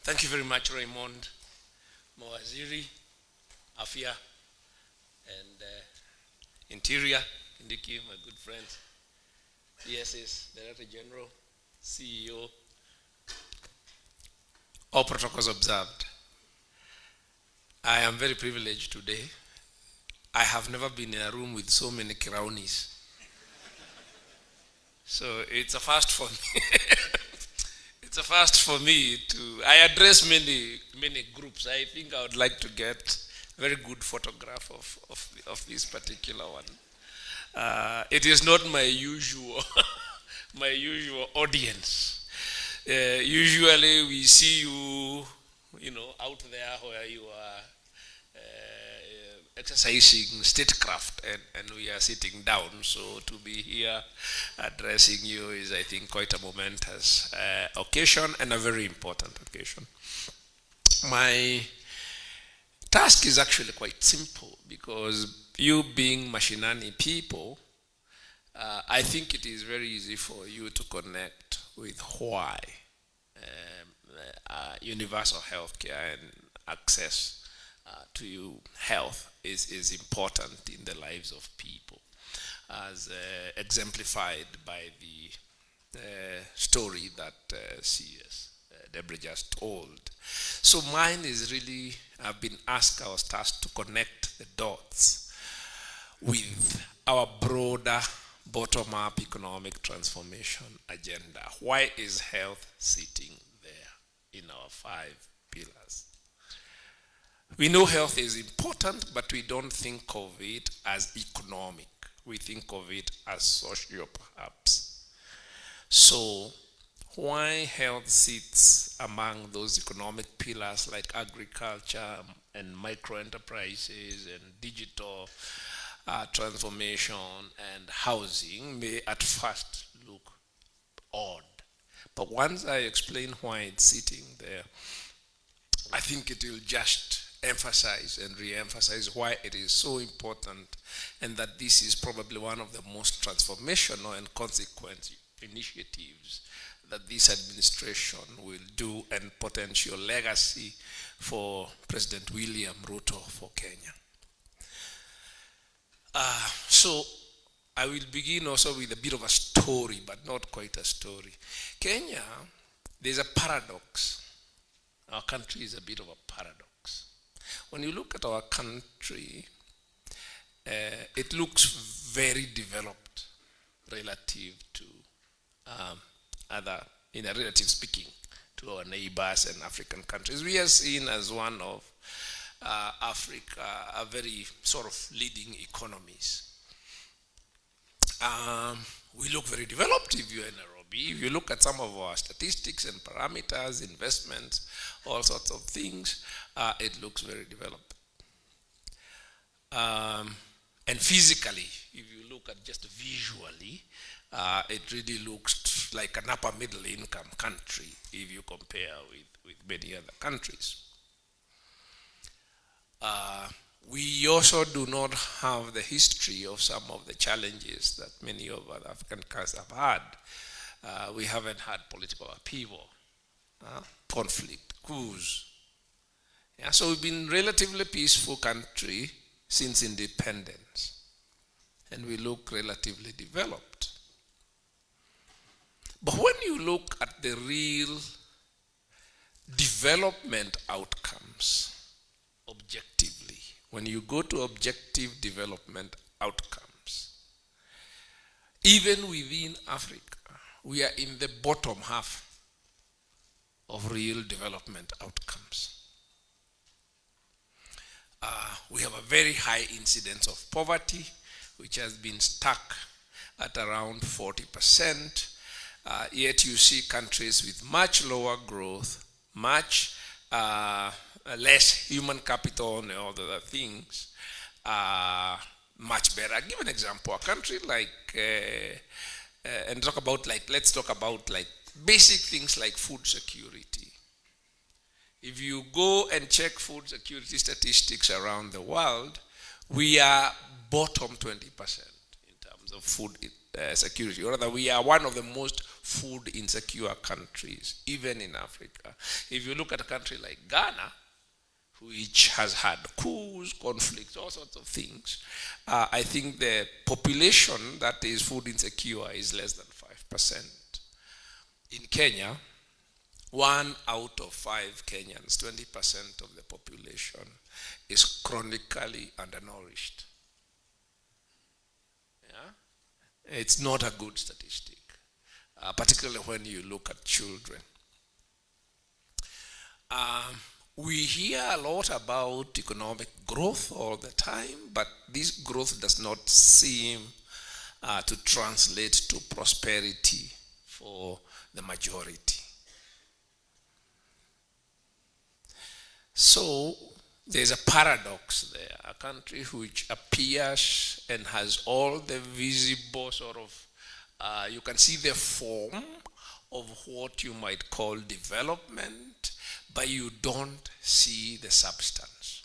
Thank you very much, Raymond, Mawaziri, Afia, and Interior, Ndiki, my good friend, DSS, Director General, CEO, all protocols observed. I am very privileged today. I have never been in a room with so many Kiraunis. So it's a first for me. It's a first for me I address many groups. I think I would like to get a very good photograph of this particular one. It is not my usual, my usual audience. Usually we see you, out there where you are exercising statecraft and we are sitting down. So to be here addressing you is, I think, quite a momentous occasion and a very important occasion. My task is actually quite simple because you being Mashinani people, I think it is very easy for you to connect with why universal healthcare and access to health is important in the lives of people, as exemplified by the story that CS Deborah just told. So mine is really, I've been asked, I was tasked to connect the dots with our broader bottom-up economic transformation agenda. Why is health sitting there in our 5 pillars? We know health is important, but we don't think of it as economic. We think of it as social, perhaps. So, why health sits among those economic pillars like agriculture and micro-enterprises and digital transformation and housing may at first look odd. But once I explain why it's sitting there, I think it will just emphasize and re-emphasize why it is so important, and that this is probably one of the most transformational and consequent initiatives that this administration will do, and potential legacy for President William Ruto for Kenya. So I will begin also with a bit of a story, but not quite a story. Kenya, there's a paradox. Our country is a bit of a paradox. When you look at our country, it looks very developed relative to relative speaking, to our neighbors and African countries. We are seen as one of Africa, a very sort of leading economies. We look very developed if you're in Nairobi. If you look at some of our statistics and parameters, investments, all sorts of things, it looks very developed. And physically, if you look at just visually, it really looks like an upper middle income country if you compare with many other countries. We also do not have the history of some of the challenges that many of other African countries have had. We haven't had political upheaval, conflict, coups. Yeah, so we've been a relatively peaceful country since independence, and we look relatively developed. But when you look at the real development outcomes objectively, when you go to objective development outcomes, even within Africa, we are in the bottom half of real development outcomes. We have a very high incidence of poverty, which has been stuck at around 40%. Yet you see countries with much lower growth, much less human capital and all the other things, much better. I'll give an example. A country like, let's talk about basic things like food security. If you go and check food security statistics around the world, we are bottom 20% in terms of food security. Or rather, we are one of the most food insecure countries, even in Africa. If you look at a country like Ghana, which has had coups, conflicts, all sorts of things, I think the population that is food insecure is less than 5%. In Kenya, 1 out of 5 Kenyans, 20% of the population, is chronically undernourished. Yeah? It's not a good statistic, particularly when you look at children. We hear a lot about economic growth all the time, but this growth does not seem to translate to prosperity for the majority. So there's a paradox there. A country which appears and has all the visible sort of, you can see the form of what you might call development, but you don't see the substance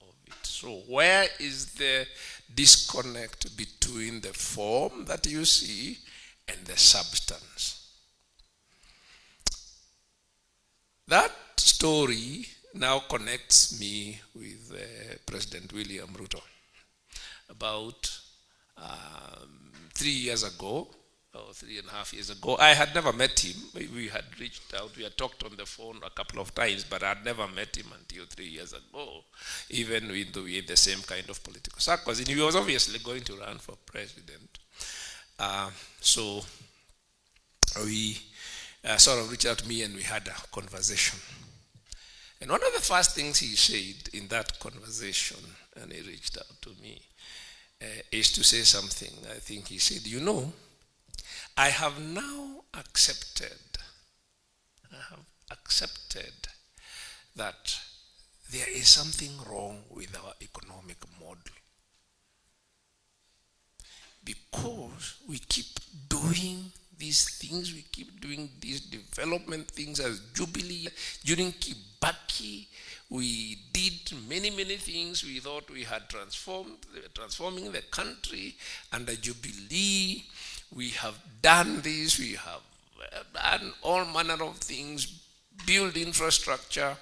of it. So where is the disconnect between the form that you see and the substance? That story now connects me with President William Ruto. About 3 years ago, or 3.5 years ago, I had never met him. We had reached out, we had talked on the phone a couple of times, but I had never met him until 3 years ago, even with the same kind of political circles. And he was obviously going to run for president. So we sort of reached out to me and we had a conversation. And one of the first things he said in that conversation, and he reached out to me, is to say something. I think he said, you know, I have now accepted that there is something wrong with our economic model. Because we keep doing these things, we keep doing these development things as Jubilee. During Kibaki, we did many things. We thought we had transforming the country. Under Jubilee, we have done this, we have done all manner of things, build infrastructure.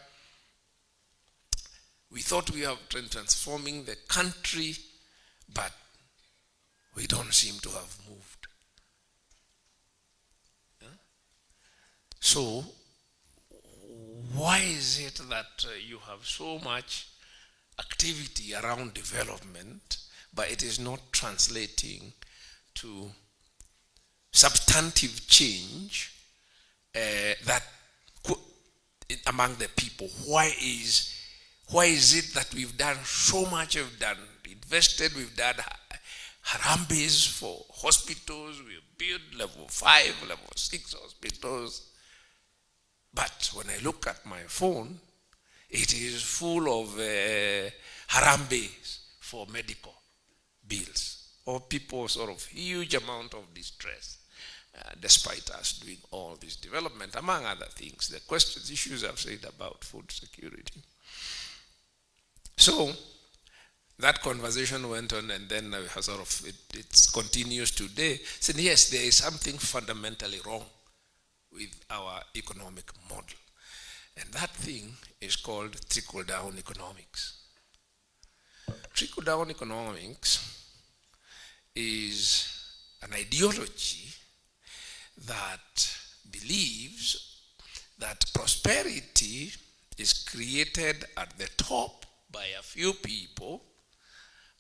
We thought we have been transforming the country, but we don't seem to have moved. So, why is it that you have so much activity around development, but it is not translating to substantive change that among the people? Why is it that we've done so much, we've done invested, we've done Harambes for hospitals, we've built level 5, level 6 hospitals, but when I look at my phone, it is full of Harambes for medical bills, or people sort of huge amount of distress, despite us doing all this development, among other things. The questions, issues I've said about food security. So that conversation went on, and then sort of it continues today. Said yes, there is something fundamentally wrong with our economic model, and that thing is called trickle-down economics. Trickle-down economics is an ideology that believes that prosperity is created at the top by a few people,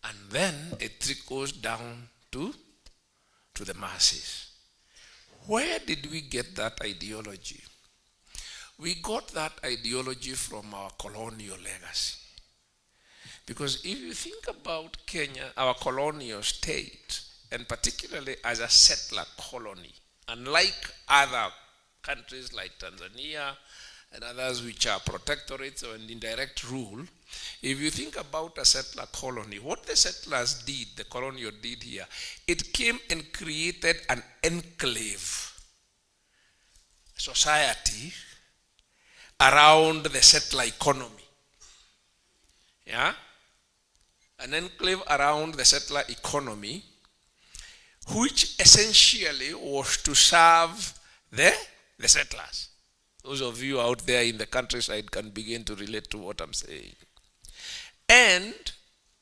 and then it trickles down to the masses. Where did we get that ideology? We got that ideology from our colonial legacy. Because if you think about Kenya, our colonial state, and particularly as a settler colony, unlike other countries like Tanzania and others which are protectorates or an indirect rule, if you think about a settler colony, what the settlers did, the colonial did here, it came and created an enclave society around the settler economy. Yeah? An enclave around the settler economy which essentially was to serve the settlers. Those of you out there in the countryside can begin to relate to what I'm saying. And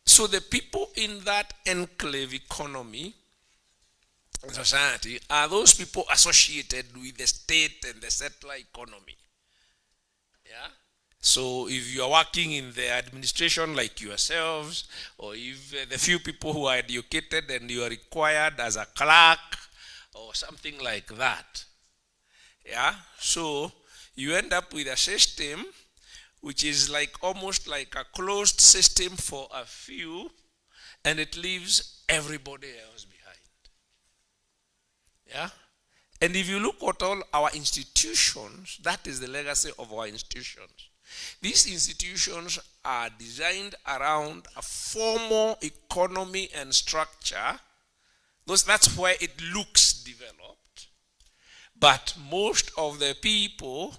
so the people in that enclave economy, society, are those people associated with the state and the settler economy. Yeah? So if you are working in the administration like yourselves, or if the few people who are educated and you are required as a clerk or something like that, yeah, so you end up with a system which is like almost like a closed system for a few, and it leaves everybody else behind. Yeah? And if you look at all our institutions, that is the legacy of our institutions. These institutions are designed around a formal economy and structure. That's where it looks developed. But most of the people,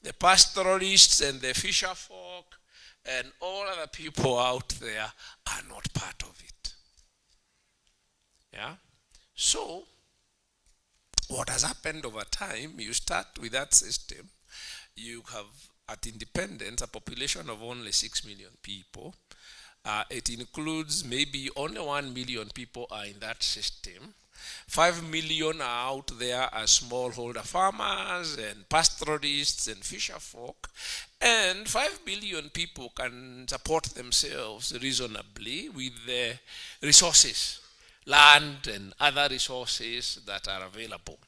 the pastoralists and the fisher folk and all other people out there are not part of it. Yeah? So, what has happened over time, you start with that system, you have at independence a population of only 6 million people. It includes maybe only 1 million people are in that system. 5 million are out there as smallholder farmers and pastoralists and fisher folk. And 5 billion people can support themselves reasonably with the resources, land and other resources that are available.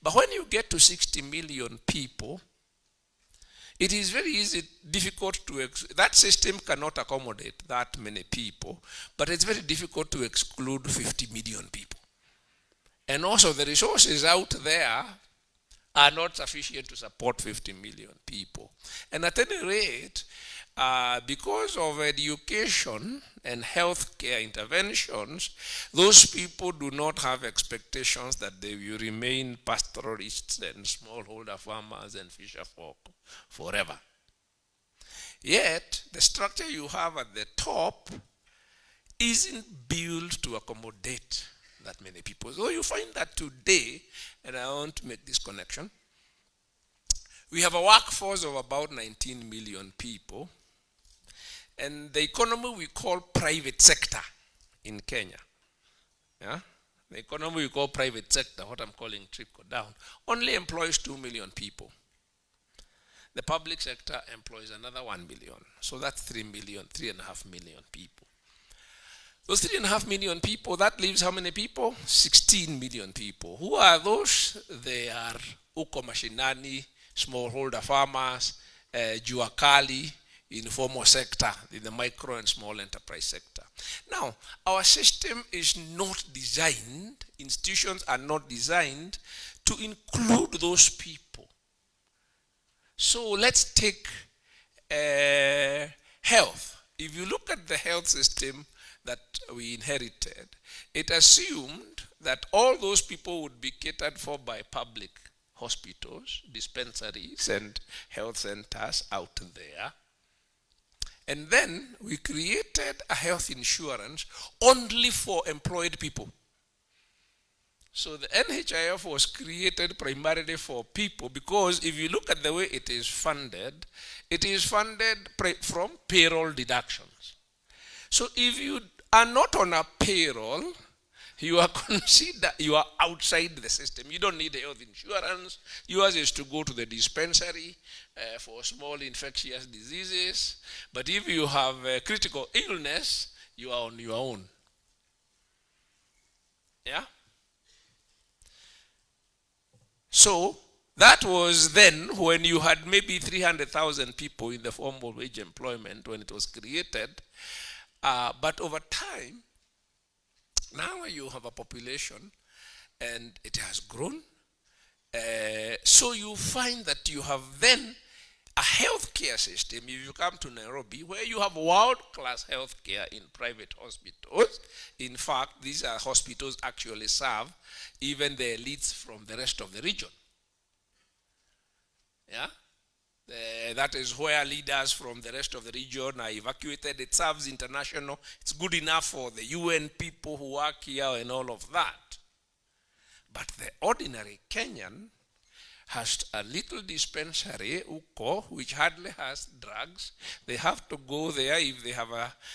But when you get to 60 million people, it is very difficult to, that system cannot accommodate that many people, but it's very difficult to exclude 50 million people. And also the resources out there are not sufficient to support 50 million people. And at any rate, because of education and healthcare interventions, those people do not have expectations that they will remain pastoralists and smallholder farmers and fisher folk forever. Yet, the structure you have at the top isn't built to accommodate that many people. So you find that today, and I want to make this connection, we have a workforce of about 19 million people, and the economy we call private sector in Kenya, yeah? The economy we call private sector, what I'm calling trickle down, only employs 2 million people. The public sector employs another 1 million. So that's 3.5 million people. Those 3.5 million people, that leaves how many people? 16 million people. Who are those? They are uko mashinani, smallholder farmers, jua kali, informal sector, in the micro and small enterprise sector. Now, our system is not designed, institutions are not designed to include those people. So let's take health. If you look at the health system that we inherited, it assumed that all those people would be catered for by public hospitals, dispensaries, and health centers out there. And then we created a health insurance only for employed people. So the NHIF was created primarily for people, because if you look at the way it is funded from payroll deductions. So if you are not on a payroll, you are considered, you are outside the system. You don't need health insurance. Yours is to go to the dispensary for small infectious diseases. But if you have a critical illness, you are on your own. Yeah? So that was then when you had maybe 300,000 people in the formal wage employment when it was created. But over time, now you have a population and it has grown. So you find that you have then a healthcare system, if you come to Nairobi, where you have world-class healthcare in private hospitals. In fact, these are hospitals actually serve even the elites from the rest of the region. Yeah? That is where leaders from the rest of the region are evacuated. It serves international. It's good enough for the UN people who work here and all of that. But the ordinary Kenyan has a little dispensary, uko, which hardly has drugs. They have to go there if they have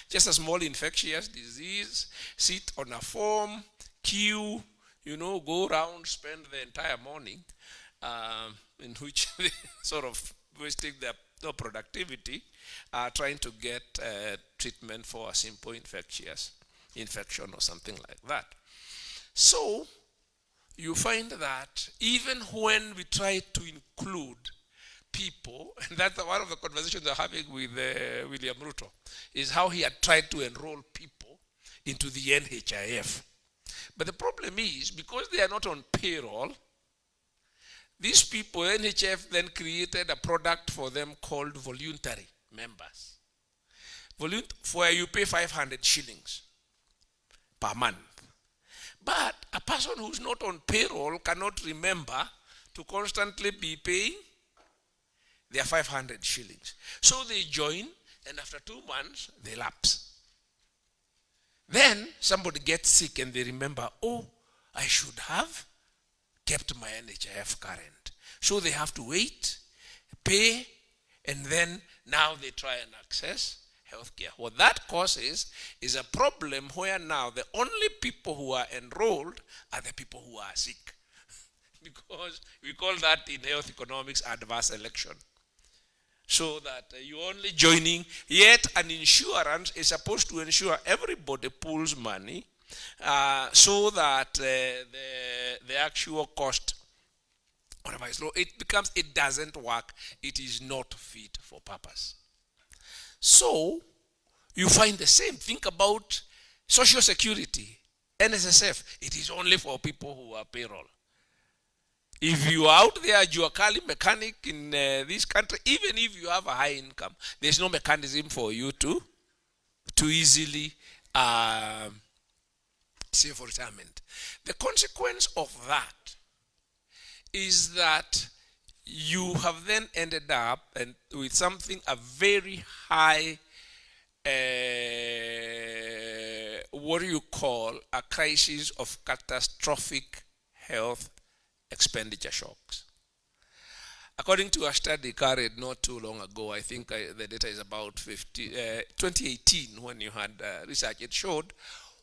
just a small infectious disease, sit on a form, queue, go around, spend the entire morning, in which they sort of wasting their productivity, trying to get treatment for a simple infection or something like that. So you find that even when we try to include people, and that's one of the conversations I'm having with William Ruto, is how he had tried to enroll people into the NHIF. But the problem is, because they are not on payroll, these people, NHF then created a product for them called voluntary members, where you pay 500 shillings per month. But a person who's not on payroll cannot remember to constantly be paying their 500 shillings. So they join, and after 2 months, they lapse. Then somebody gets sick and they remember, oh, I should have kept my NHIF current. So they have to wait, pay, and then now they try and access healthcare. What that causes is a problem where now the only people who are enrolled are the people who are sick. Because we call that in health economics adverse selection. So that you're only joining, yet an insurance is supposed to ensure everybody pulls money so that the actual cost, whatever is low, it doesn't work. It is not fit for purpose. So you find the same. Think about Social Security, NSSF. It is only for people who are payroll. If you are out there, you are a mechanic in this country, even if you have a high income, there's no mechanism for you to easily save for retirement. The consequence of that is that you have then ended up with something, a very high, what do you call, a crisis of catastrophic health expenditure shocks. According to a study carried not too long ago, I think the data is about 2018 when you had research, it showed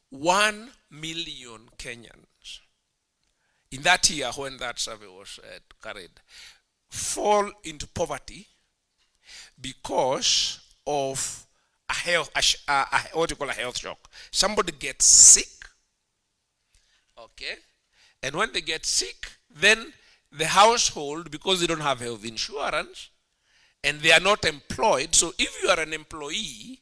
1 million Kenyans in that year when that survey was carried fall into poverty because of what you call a health shock. Somebody gets sick, okay, and when they get sick, then the household, because they don't have health insurance and they are not employed. So if you are an employee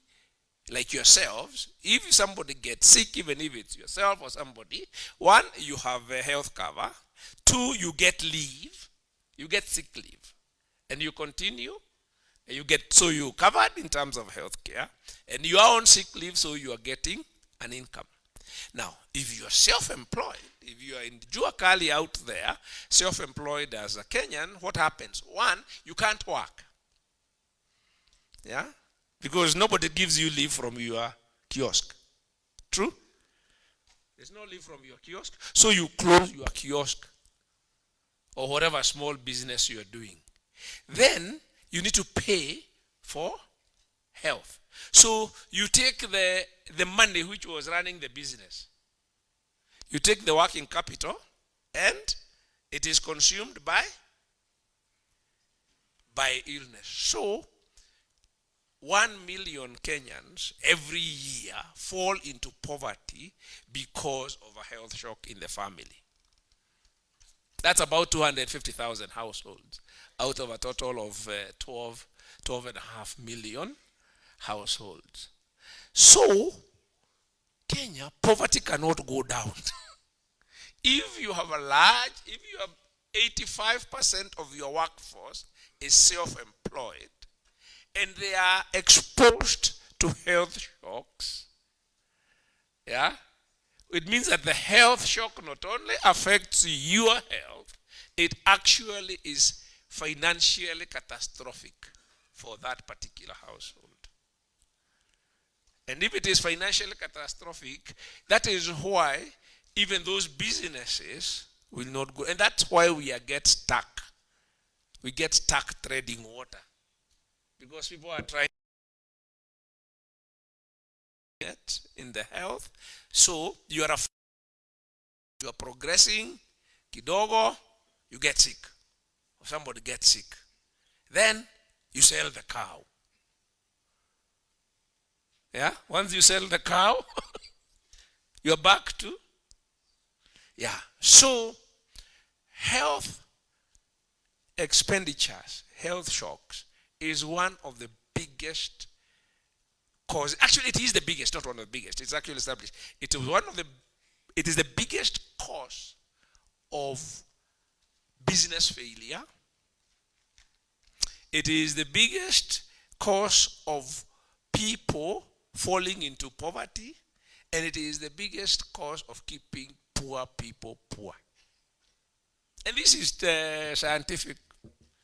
like yourselves, if somebody gets sick, even if it's yourself or somebody, one, you have a health cover. Two, you get leave. You get sick leave. And you continue. So you're covered in terms of health care. And you are on sick leave, so you are getting an income. Now, if you're self-employed, if you are in Juakali out there, self-employed as a Kenyan, what happens? One, you can't work. Yeah? Because nobody gives you leave from your kiosk. True? There's no leave from your kiosk. So you close your kiosk or whatever small business you are doing. Then you need to pay for health. So you take the money which was running the business. You take the working capital and it is consumed by illness. So 1 million Kenyans every year fall into poverty because of a health shock in the family. That's about 250,000 households out of a total of 12.5 million households. So, Kenya, poverty cannot go down. If you have 85% of your workforce is self-employed, and they are exposed to health shocks, yeah, it means that the health shock not only affects your health, it actually is financially catastrophic for that particular household. And if it is financially catastrophic, that is why even those businesses will not go. And that's why we get stuck. We get stuck treading water. Because people are trying to get in the health. So you are progressing, kidogo, you get sick. Or somebody gets sick. Then you sell the cow. Yeah, once you sell the cow, you're back to, yeah. So, health expenditures, health shocks, is one of the biggest causes. Actually, it is the biggest, not one of the biggest. It's actually established. It is the biggest cause of business failure. It is the biggest cause of people falling into poverty, and it is the biggest cause of keeping poor people poor. And this is the scientific.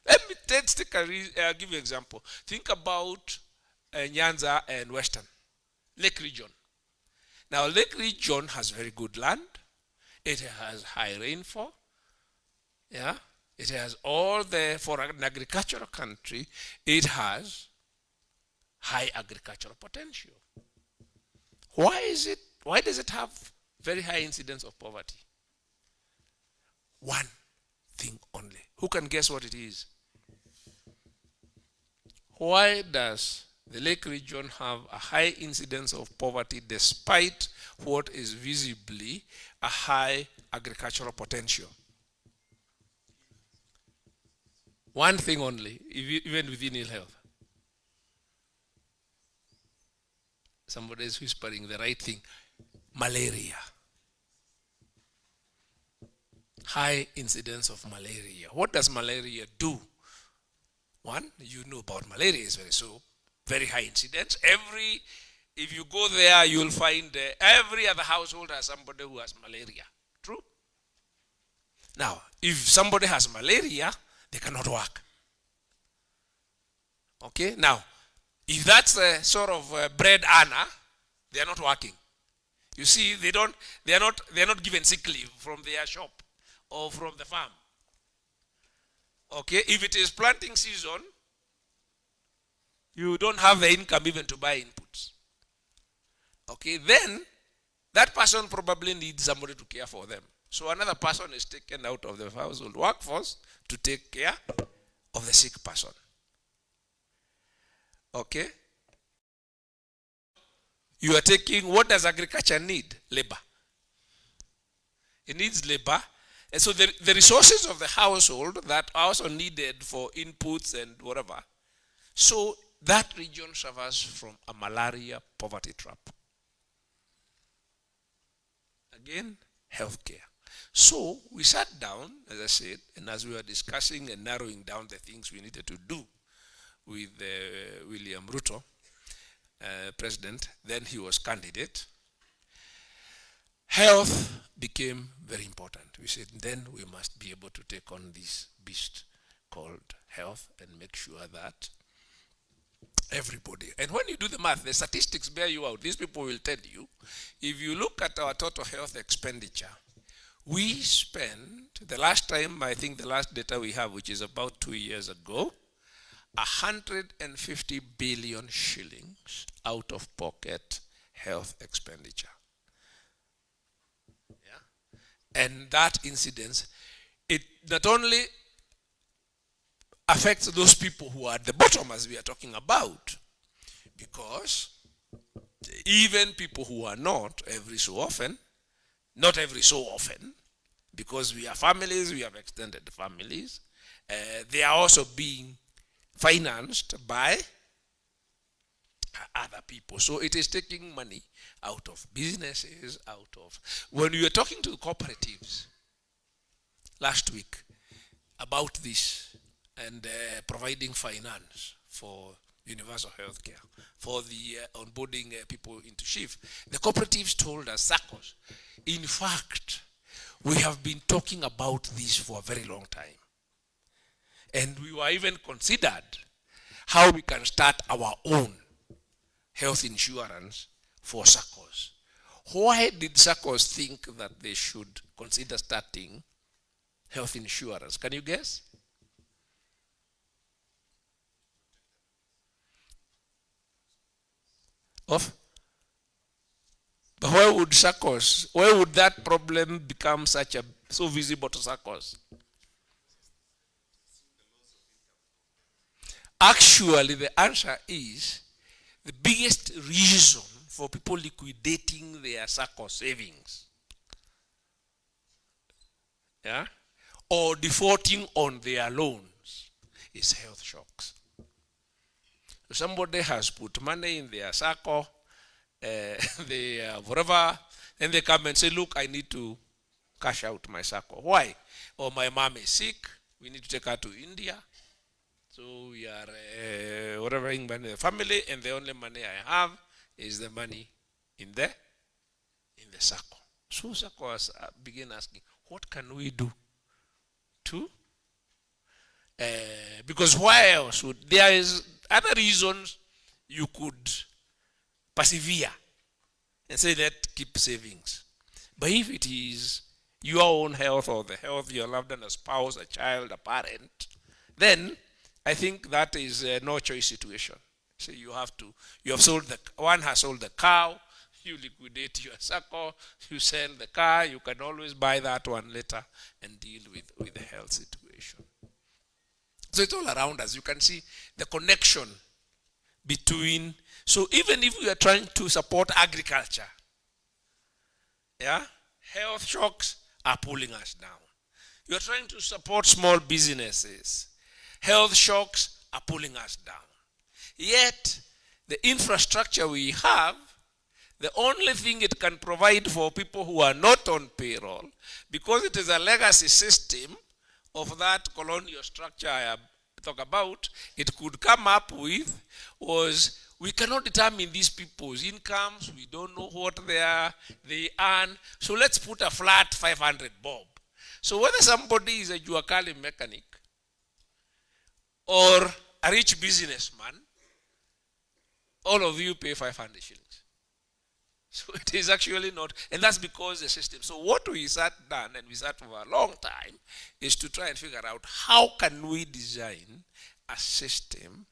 Let me give you an example. Think about Nyanza and Western Lake region. Now, Lake region has very good land. It has high rainfall. Yeah, it has all the, for an agricultural country, it has high agricultural potential. Why does it have very high incidence of poverty? One thing only. Who can guess what it is? Why does the Lake region have a high incidence of poverty despite what is visibly a high agricultural potential? One thing only, even within ill health. Somebody is whispering the right thing. Malaria. High incidence of malaria. What does malaria do? One, you know about malaria is very high incidence. If you go there, you'll find every other household has somebody who has malaria. True? Now, if somebody has malaria, they cannot work. Okay? Now, if that's a sort of bread earner, they are not working. You see, they are not given sick leave from their shop or from the farm. Okay? If it is planting season, you don't have the income even to buy inputs. Okay? Then that person probably needs somebody to care for them. So another person is taken out of the household workforce to take care of the sick person. Okay? You are taking, what does agriculture need? Labor. It needs labor. And so the resources of the household that are also needed for inputs and whatever. So that region suffers from a malaria poverty trap. Again, healthcare. So we sat down, as I said, and as we were discussing and narrowing down the things we needed to do with William Ruto, president, then he was candidate, health became very important. We said, then we must be able to take on this beast called health and make sure that everybody, and when you do the math, the statistics bear you out. These people will tell you, if you look at our total health expenditure, we spent, the last time, I think the last data we have, which is about 2 years ago, 150 billion shillings out of pocket health expenditure. Yeah? And that incidence, it not only affects those people who are at the bottom, as we are talking about, because even people who are not every so often, because we are families, we have extended families, they are also being financed by other people. So it is taking money out of businesses, when we were talking to the cooperatives last week about this and providing finance for universal health care, for the onboarding people into shift, the cooperatives told us, SACCOs, in fact, we have been talking about this for a very long time. And we were even considered how we can start our own health insurance for SACCOs. Why did SACCOs think that they should consider starting health insurance? Can you guess? But why would SACCOs, why would that problem become so visible to SACCOs? Actually, the answer is the biggest reason for people liquidating their SACCO savings, yeah, or defaulting on their loans is health shocks. So somebody has put money in their SACCO, whatever, and they come and say, look, I need to cash out my SACCO. Why? Or my mom is sick, we need to take her to India. So we are whatever in the family, and the only money I have is the money in the SACCO. So SACCOs begin asking, what can we do to? Because why else would there is other reasons you could persevere and say that keep savings. But if it is your own health or the health of your loved one, a spouse, a child, a parent, then I think that is a no choice situation. So you have one has sold the cow, you liquidate your SACCO, you sell the car, you can always buy that one later and deal with the health situation. So it's all around us. You can see the connection between, so even if we are trying to support agriculture, yeah, health shocks are pulling us down. You are trying to support small businesses, health shocks are pulling us down. Yet, the infrastructure we have, the only thing it can provide for people who are not on payroll, because it is a legacy system of that colonial structure I talk about, it could come up with was, we cannot determine these people's incomes, we don't know what they earn, so let's put a flat 500 bob. So whether somebody is a Juakali mechanic or a rich businessman, all of you pay 500 shillings. So it is actually not, and that's because the system. So what we sat down and we sat for a long time is to try and figure out how can we design a system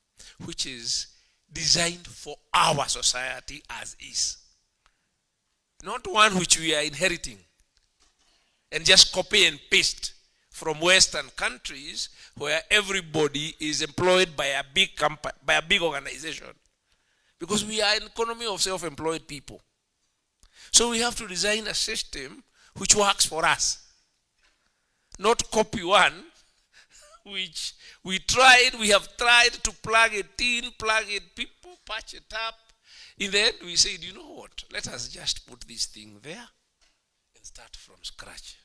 which is designed for our society as is. Not one which we are inheriting and just copy and paste from Western countries where everybody is employed by a big company, by a big organization. Because we are an economy of self-employed people. So we have to design a system which works for us. Not copy one, which we have tried to plug it in, plug it, people patch it up. In the end, we said, you know what, let us just put this thing there and start from scratch.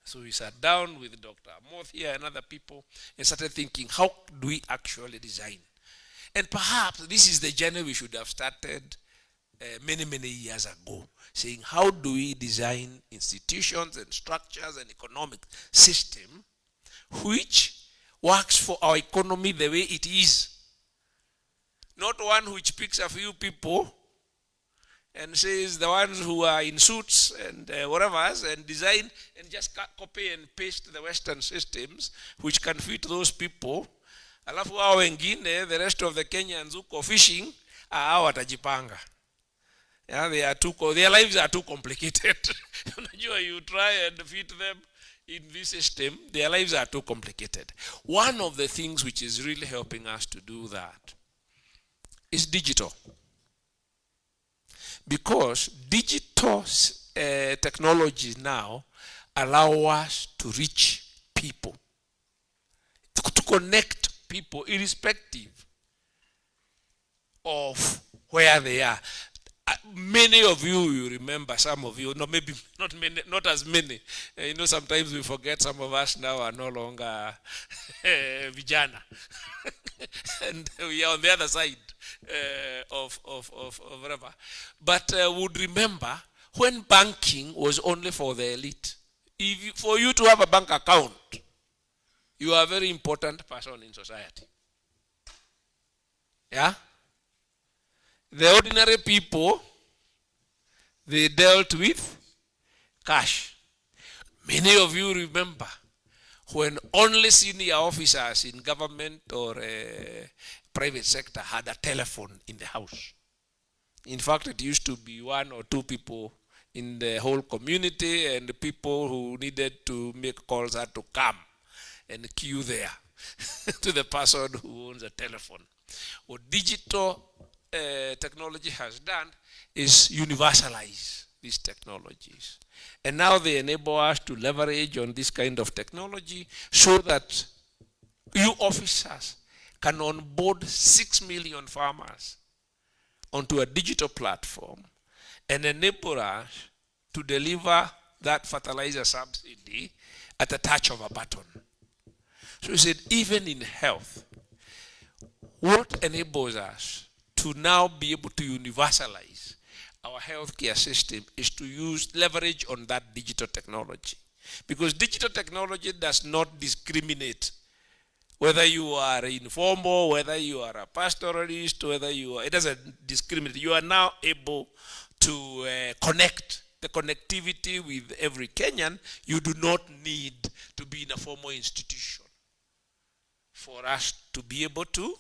So we sat down with Dr. Amoth here and other people and started thinking, how do we actually design? And perhaps this is the journey we should have started many, many years ago, saying how do we design institutions and structures and economic system which works for our economy the way it is. Not one which picks a few people and says the ones who are in suits and whatever and design and just copy and paste the Western systems which can fit those people. Alafu hao wengine, the rest of the Kenyans who go fishing, hao watajipanga. Yeah, their lives are too complicated. You try and fit them in this system, their lives are too complicated. One of the things which is really helping us to do that is digital. Because digital technologies now allow us to reach people, to connect people irrespective of where they are. Many of you remember, some of you, no, maybe not many, not as many. Sometimes we forget some of us now are no longer vijana. And we are on the other side of whatever. But would remember when banking was only for the elite. For you to have a bank account, you are a very important person in society. Yeah? The ordinary people, they dealt with cash. Many of you remember when only senior officers in government or private sector had a telephone in the house. In fact, it used to be one or two people in the whole community, and the people who needed to make calls had to come and queue there to the person who owns a telephone. What digital technology has done is universalize these technologies. And now they enable us to leverage on this kind of technology so that you officers can onboard 6 million farmers onto a digital platform and enable us to deliver that fertilizer subsidy at the touch of a button. So he said, even in health, what enables us to now be able to universalize our healthcare system is to use leverage on that digital technology. Because digital technology does not discriminate whether you are informal, whether you are a pastoralist, whether you are, it doesn't discriminate. You are now able to connect the connectivity with every Kenyan. You do not need to be in a formal institution for us to be able to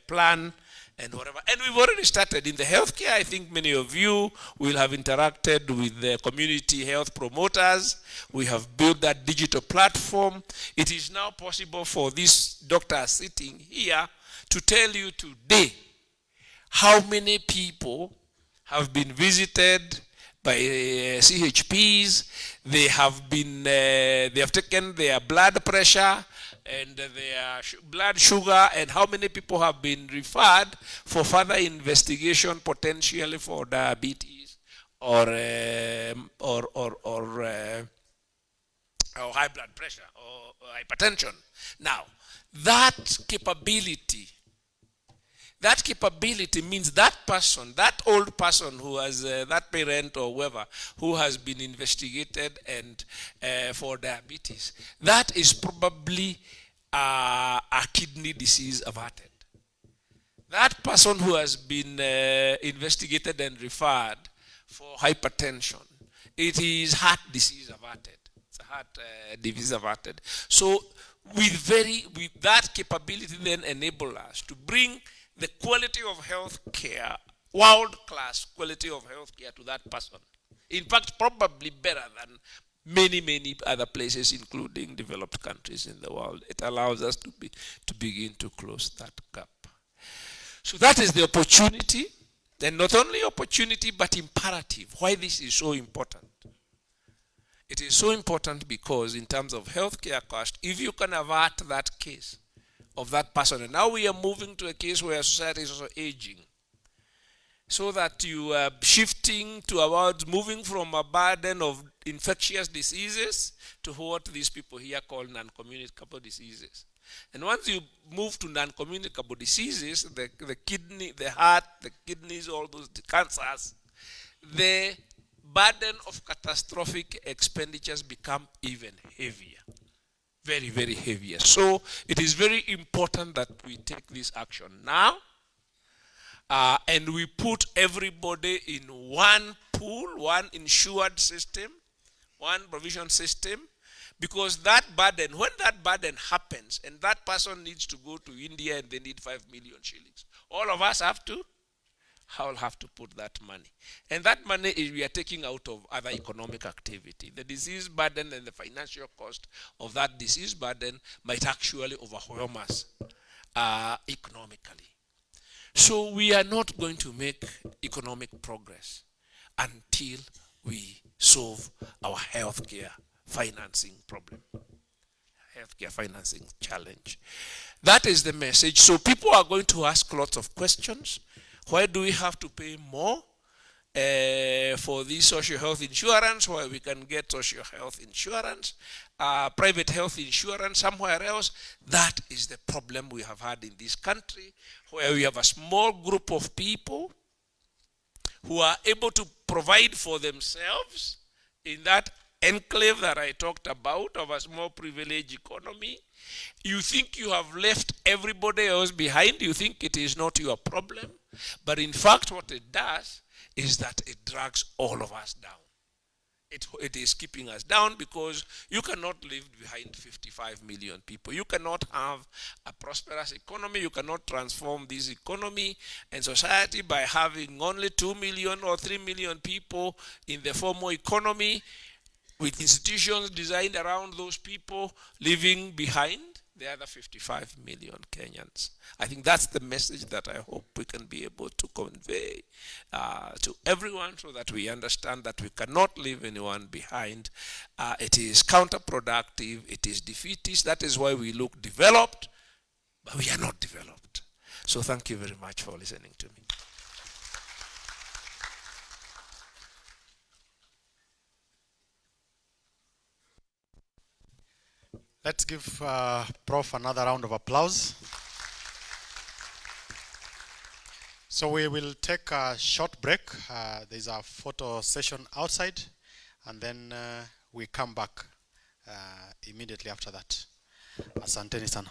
plan and whatever. And we've already started in the healthcare. I think many of you will have interacted with the community health promoters. We have built that digital platform. It is now possible for this doctor sitting here to tell you today how many people have been visited by CHPs. They have been, they have taken their blood pressure and their blood sugar, and how many people have been referred for further investigation, potentially for diabetes or high blood pressure or hypertension. Now, that capability means that person, that old person who has, that parent or whoever, who has been investigated and for diabetes, that is probably a kidney disease averted. That person who has been investigated and referred for hypertension, it is heart disease averted. It's a heart disease averted. So with that capability then enable us to bring the quality of health care, world-class quality of health care to that person. In fact, probably better than many other places, including developed countries in the world. It allows us to begin to close that gap. So that is the opportunity, and not only opportunity, but imperative. Why this is so important? It is so important because in terms of healthcare cost, if you can avert that case of that person, and now we are moving to a case where society is also aging, so that you are shifting towards moving from a burden of infectious diseases to what these people here call non-communicable diseases. And once you move to non-communicable diseases, the kidney, the heart, the kidneys, all those cancers, the burden of catastrophic expenditures become even heavier. Very heavier. So it is very important that we take this action now. And we put everybody in one pool, one insured system, one provision system, because that burden, when that burden happens and that person needs to go to India and they need 5 million shillings, all of us have to put that money. And that money is we are taking out of other economic activity. The disease burden and the financial cost of that disease burden might actually overwhelm us economically. So we are not going to make economic progress until we solve our healthcare financing problem, healthcare financing challenge. That is the message. So people are going to ask lots of questions. Why do we have to pay more for this social health insurance, where we can get social health insurance, private health insurance somewhere else? That is the problem we have had in this country, where we have a small group of people who are able to provide for themselves in that enclave that I talked about of a small privileged economy, You think you have left everybody else behind. You think it is not your problem. But in fact, what it does is that it drags all of us down. It is keeping us down because you cannot leave behind 55 million people. You cannot have a prosperous economy. You cannot transform this economy and society by having only 2 million or 3 million people in the formal economy with institutions designed around those people, leaving behind the other 55 million Kenyans. I think that's the message that I hope we can be able to convey to everyone, so that we understand that we cannot leave anyone behind. It is counterproductive. It is defeatist. That is why we look developed, but we are not developed. So thank you very much for listening to me. Let's give Prof another round of applause. So we will take a short break. There's a photo session outside, and then we come back immediately after that. Asanteni sana.